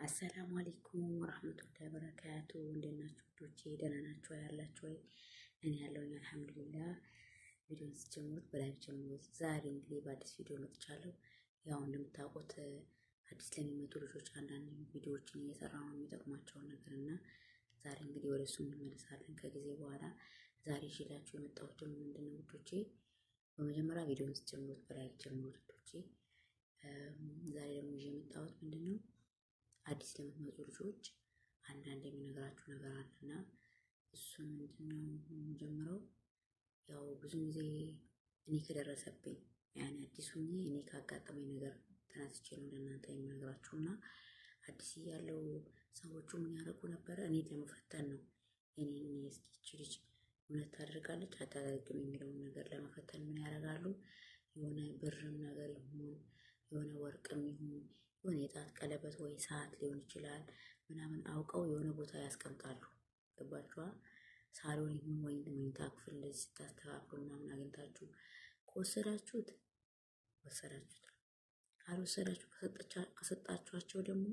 አሰላሙ አለይኩም ወራህመቱላሂ ወበረካቱ። እንዴት ናችሁ ውዶቼ? ደህና ናችሁ ያላችሁ ወይ? እኔ ያለሁኝ አልሐምዱሊላህ። ቪዲዮን ስጀምሩት በላይክ ጀምሩት። ዛሬ እንግዲህ በአዲስ ቪዲዮ መጥቻለሁ። ያው እንደምታውቁት አዲስ ለሚመጡ ልጆች አንዳንድ ቪዲዮዎችን እየሰራሁ ነው የሚጠቅማቸውን ነገር እና ዛሬ እንግዲህ ወደ እሱ እንመለሳለን ከጊዜ በኋላ። ዛሬ ይዤላችሁ የመጣሁት ደግሞ ምንድነው ውዶቼ? በመጀመሪያ ቪዲዮን ስጀምሩት በላይክ ጀምሩት ውዶቼ። ዛሬ ደግሞ ይዤ የመጣሁት ምንድነው አዲስ ለምትመጡ ልጆች አንዳንድ የሚነግራችሁ ነገር አለና እሱን ምንድነው የምጀምረው። ያው ብዙ ጊዜ እኔ ከደረሰብኝ ያኔ አዲስ ሆኜ እኔ ካጋጠመኝ ነገር ተነስቼ ነው ለእናንተ የምነግራችሁና አዲስ እያለው ሰዎቹ ምን ያደርጉ ነበረ? እኔ ለመፈተን ነው እኔ እስኪ ልጅ እውነት ታደርጋለች አታደርግም የሚለውን ነገር ለመፈተን ምን ያደርጋሉ? የሆነ ብርም ነገር ይሁን የሆነ ወርቅም ይሁን የሆነ የጣት ቀለበት ወይ ሰዓት ሊሆን ይችላል ምናምን አውቀው የሆነ ቦታ ያስቀምጣሉ። ገባችኋ? ሳሎን ይሁን ወይ መኝታ ክፍል እንደዚህ ስታስተካክሉ ምናምን አግኝታችሁ ከወሰዳችሁት ወሰዳችሁት፣ ካልወሰዳችሁ ከሰጣችኋቸው ደግሞ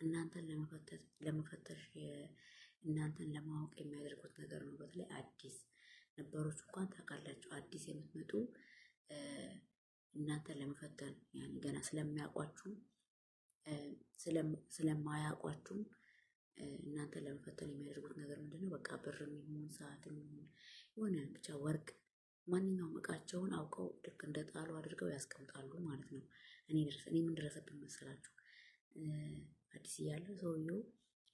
እናንተን ለመፈተሽ እናንተን ለማወቅ የሚያደርጉት ነገር ነው። በተለይ አዲስ ነበሮች እንኳን ታውቃላችሁ፣ አዲስ የምትመጡ እናንተን ለመፈተን ያን ገና ስለሚያውቋችሁ ስለማያውቋችሁ እናንተን ለመፈተን የሚያደርጉት ነገር ምንድነው? በቃ ብርም ይሁን ሰዓትም ይሁን የሆነ ብቻ ወርቅ ማንኛውም እቃቸውን አውቀው ልክ እንደ ጣሉ አድርገው ያስቀምጣሉ ማለት ነው። እኔ ምን ደረሰብኝ መሰላችሁ? አዲስ እያለሁ ሰውየው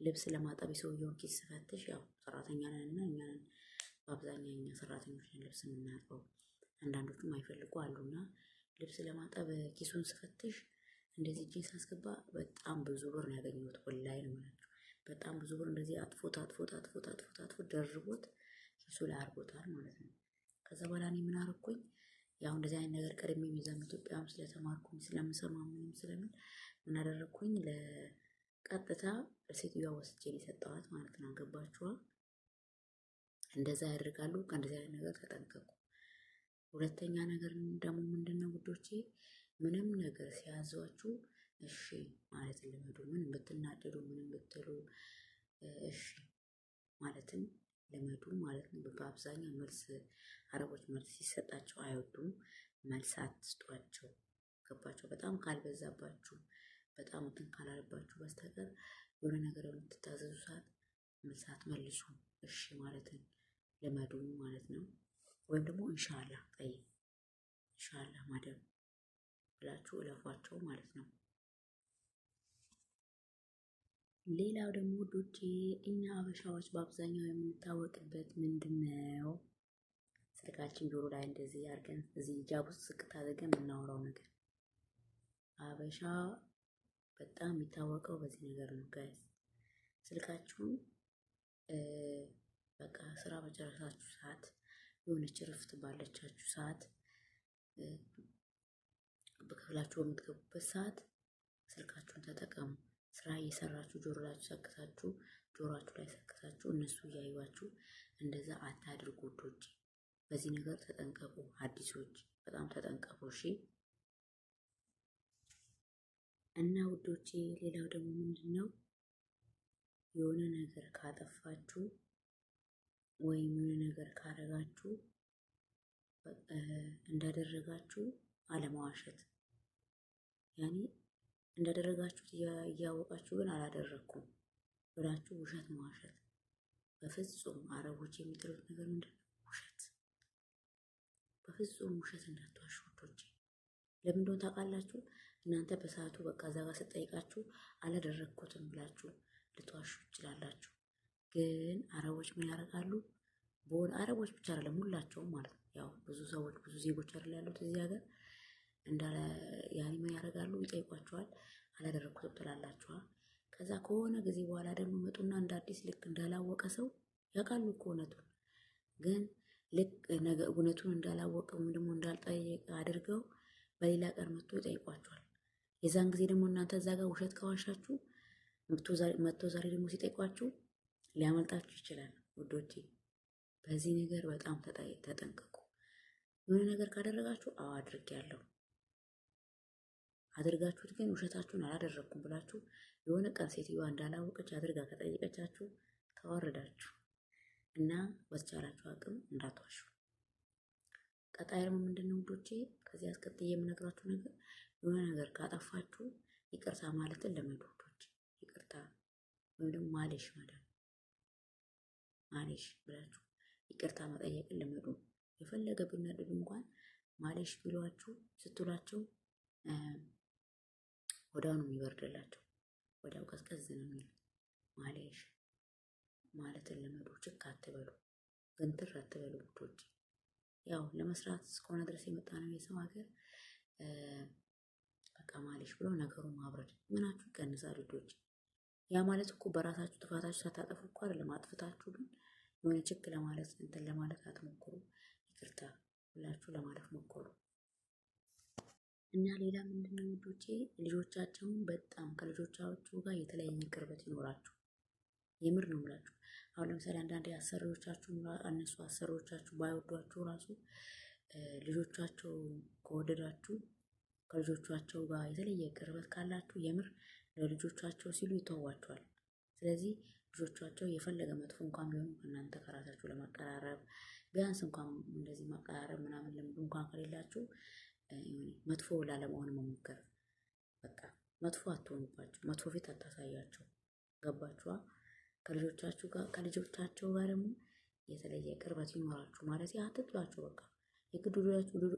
ልብስ ለማጠብ የሰውየውን ኪስ ስፈትሽ፣ ያው ሰራተኛ ነን እና እኛ በአብዛኛው እኛ ሰራተኞች ነን ልብስ የምናጥበው። አንዳንዶቹም አይፈልጉ አሉና ልብስ ለማጠብ ኪሱን ስፈትሽ እንደዚህ እጄን ሳስገባ በጣም ብዙ ብር ነው ያገኘሁት። ወላሂ ነው የምላችሁ፣ በጣም ብዙ ብር እንደዚህ አጥፎት ደርቦት ኪሱ ላይ አድርጎታል ማለት ነው። ከዛ በኋላ እኔ ምን አደረኩኝ? ያው እንደዚህ አይነት ነገር ቀድሜ ሚዛም ኢትዮጵያም ስለተማርኩኝ ስለምሰማ ምንም ስለምን ምን አደረኩኝ? ለቀጥታ ለሴትዮዋ ወስጄ የሰጠኋት ማለት ነው። ገባችኋ? እንደዛ ያደርጋሉ። ከእንደዚህ አይነት ነገር ተጠንቀቁ። ሁለተኛ ነገር ደግሞ ምንድነው ውዶቼ? ምንም ነገር ሲያዟችሁ እሺ ማለት ልመዱ። ምን ብትናደዱ ምንም ብትሉ እሺ ማለትን ልመዱ ማለት ነው። በአብዛኛው አረቦች መልስ ሲሰጣቸው አይወዱም። መልስ አትስጧቸው። ገባቸው? በጣም ካልበዛባችሁ በጣም እንትን ካላለባችሁ በስተቀር የሆነ ነገር የምትታዘዙ ሰዓት መልስ አትመልሱ። እሺ ማለትን ልመዱ ማለት ነው። ወይም ደግሞ ኢንሻአላህ ኢንሻአላህ ማደም ብላችሁ እለፏቸው ማለት ነው። ሌላው ደግሞ ውዶቼ እኛ አበሻዎች በአብዛኛው የምንታወቅበት ምንድነው? ስልካችን ጆሮ ላይ እንደዚህ አድርገን እዚህ ሂጃብ ውስጥ ስቅት አድርገን የምናወራው ነገር። አበሻ በጣም የሚታወቀው በዚህ ነገር ነው ጋይስ። ስልካችሁን በቃ ስራ በጨረሳችሁ ሰዓት የሆነች ረፍት ባለቻችሁ ሰዓት በክፍላችሁ በምትገቡበት ሰዓት ስልካችሁን ተጠቀሙ። ስራ እየሰራችሁ ጆሮአችሁ ላይ ሰክታችሁ እነሱ እያዩዋችሁ እንደዛ አታድርጉ ውዶቼ። በዚህ ነገር ተጠንቀቁ። አዲሶች በጣም ተጠንቀቁ እሺ። እና ውዶቼ ሌላው ደግሞ ምንድነው? የሆነ ነገር ካጠፋችሁ ወይም የሆነ ነገር ካረጋችሁ እንዳደረጋችሁ አለመዋሸት። ያኔ እንዳደረጋችሁት እያወቃችሁ ግን አላደረኩም ብላችሁ ውሸት መዋሸት በፍጹም። አረቦች የሚጥሉት ነገር ምንድነው? ውሸት። በፍጹም ውሸት እንዳትዋሹ ውዶቼ። ለምን እንደሆነ ታውቃላችሁ? እናንተ በሰዓቱ በቃ እዛ ጋር ስጠይቃችሁ አላደረኩትም ብላችሁ ልትዋሹ ትችላላችሁ። ግን አረቦች ምን ያደርጋሉ? አረቦች ብቻ አይደለም ሁላቸውም ማለት ነው። ያው ብዙ ሰዎች ብዙ ዜጎች አይደል ያሉት እዚህ ሀገር እንዳለ ያኔ ምን ያደርጋሉ? ይጠይቋቸዋል። አላደረኩትም ትላላችኋ። ከዛ ከሆነ ጊዜ በኋላ ደግሞ መጡና እንደ አዲስ ልክ እንዳላወቀ ሰው ያውቃሉ እኮ እውነቱን። ግን ልክ እውነቱን እንዳላወቀ ወይም ደግሞ እንዳልጠየቀ አድርገው በሌላ ቀን መጥቶ ይጠይቋቸዋል። የዛን ጊዜ ደግሞ እናንተ እዛ ጋር ውሸት ከዋሻችሁ መጥቶ ዛሬ ደግሞ ሲጠይቋችሁ ሊያመልጣችሁ ይችላል ውዶቼ። በዚህ ነገር በጣም ተጠንቀቁ። የሆነ ነገር ካደረጋችሁ አዎ አድርጌያለሁ አድርጋችሁት ግን ውሸታችሁን አላደረኩም ብላችሁ የሆነ ቀን ሴትዮዋ እንዳላወቀች አድርጋ ከጠየቀቻችሁ ተዋረዳችሁ እና በተቻላችሁ አቅም እንዳትዋሹ። ቀጣይ ደግሞ ምንድነው ውዶቼ ከዚህ አስቀጥዬ የምነግራችሁ ነገር የሆነ ነገር ካጠፋችሁ ይቅርታ ማለትን ለመዱ ውዶቼ። ይቅርታ ወይም ደግሞ ማሌሽ ማለት ማሌሽ ብላችሁ ይቅርታ መጠየቅን ልመዱ። የፈለገ ቢናደዱ እንኳን ማሌሽ ቢሏችሁ ስትሏቸው ወዲያው ነው የሚበርድላቸው። ወዲያው ቀዝቀዝ ነው የሚል። ማሌሽ ማለትን ልመዱ። ችክ አትበሉ፣ ግንትር አትበሉ ውዶቼ። ያው ለመስራት እስከሆነ ድረስ የመጣ ነው የሰው ሀገር። በቃ ማሌሽ ብሎ ነገሩን ማብረድ ምናችሁ ይቀንሳል ውዶቼ። ያ ማለት እኮ በራሳችሁ ጥፋታችሁ ሳታጠፉ እኮ አይደለም። አጥፍታችሁ ግን የሆነ ችክ ለማለት እንትን ለማለት አትሞክሩ። ይቅርታ ብላችሁ ለማለፍ ሞክሩ። እና ሌላ ምንድነው ውዶቼ ልጆቻቸውን በጣም ከልጆቻችሁ ጋር የተለያየ ቅርበት ይኖራችሁ። የምር ነው የምላችሁ። አሁን ለምሳሌ አንዳንዴ አሰሪዎቻችሁ እነሱ አሰሪዎቻችሁ ባይወዷችሁ ራሱ ልጆቻቸው ከወደዳችሁ ከልጆቻቸው ጋር የተለየ ቅርበት ካላችሁ የምር ለልጆቻቸው ሲሉ ይተዋቸዋል። ስለዚህ ልጆቻቸው የፈለገ መጥፎ እንኳን ቢሆኑ ከእናንተ ከራሳችሁ ለማቀራረብ ቢያንስ እንኳን እንደዚህ ማቀራረብ ምናምን ልምዱ እንኳን ከሌላችሁ መጥፎ ላለመሆን መሞከር። በቃ መጥፎ አትሆኑባቸው፣ መጥፎ ፊት አታሳያቸው። ገባችኋ? ከልጆቻቸው ጋር ደግሞ የተለየ ቅርበት ይኖራችሁ ማለት አትጥሏቸው። በቃ የግድ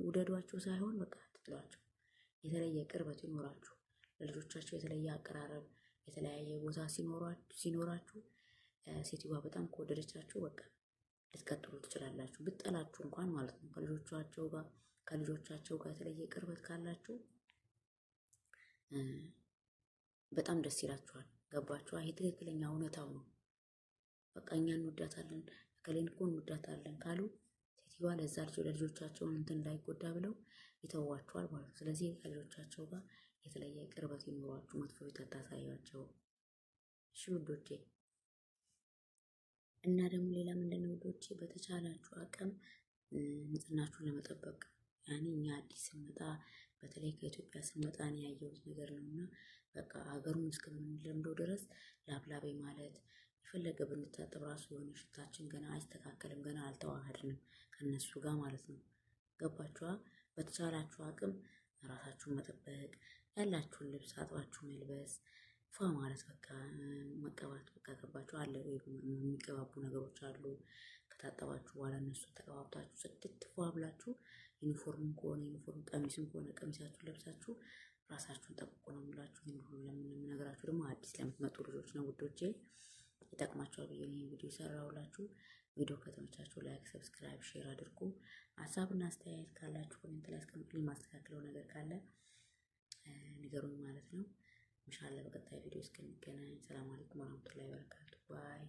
ውደዷቸው ሳይሆን በቃ አትጥሏቸው። የተለየ ቅርበት ይኖራችሁ ለልጆቻቸው የተለየ አቀራረብ፣ የተለያየ ቦታ ሲኖራችሁ ሴትዮዋ በጣም ከወደደቻችሁ በቃ ልትቀጥሉ ትችላላችሁ። ብትጠላችሁ እንኳን ማለት ነው። ከልጆቻቸው ጋር የተለየ ቅርበት ካላችሁ በጣም ደስ ይላችኋል። ገባችኋ? ይሄ ትክክለኛ እውነታው ነው። በቃ እኛ እንወዳታለን እከሌን እኮ እንወዳታለን ካሉ ሴትዮዋ ለዛ ለልጆቻቸው እንትን እንዳይጎዳ ብለው ይተዋቸዋል ማለት ነው። ስለዚህ ከልጆቻቸው ጋር የተለየ ቅርበት ይኖራችሁ፣ መጥፎ ፊት አታሳያቸው። እሺ ውዶቼ። እና ደግሞ ሌላ ምንድነው ውዶቼ በተቻላችሁ አቅም ንጽህናችሁን ለመጠበቅ እኛ አዲስ ስንመጣ በተለይ ከኢትዮጵያ ስንመጣ ነው ያየሁት ነገር ነውና በቃ ሀገሩን እስከምንለምደው ድረስ ላብላቤ ማለት የፈለገ ብንታጠብ ራሱ የሆነ ሽታችን ገና አይስተካከልም። ገና አልተዋሃድንም ከነሱ ጋር ማለት ነው። ገባችኋ? በተቻላችሁ አቅም ራሳችሁን መጠበቅ፣ ያላችሁን ልብስ አጥባችሁ መልበስ፣ ፏ ማለት በቃ መቀባት በቃ ገባችሁ? አለ የሚቀባቡ ነገሮች አሉ። ከታጠባችሁ በኋላ እነሱ ተቀባብታችሁ ጽድት ፏ ብላችሁ ዩኒፎርም ከሆነ ዩኒፎርም፣ ቀሚስም ከሆነ ቀሚሳችሁን ለብሳችሁ ራሳችሁን ጠብቁ ነው የምላችሁ። ሁሉ ለምንነግራችሁ ደግሞ አዲስ ለምትመጡ ልጆች ነው ውዶቼ። ይጠቅማችኋል ብዬ ነው ቪዲዮ ሰራሁላችሁ። ቪዲዮ ከተመቻችሁ ላይክ፣ ሰብስክራይብ፣ ሼር አድርጉ። ሀሳብና አስተያየት ካላችሁ ኮሜንት ላይ አስቀምጡልኝ። ማስተካከለው ነገር ካለ ንገሩኝ ማለት ነው። ኢንሻአላህ በቀጣይ ቪዲዮ እስክንገናኝ ሰላም አለይኩም ወራህመቱላሂ ወበረካቱ። ባይ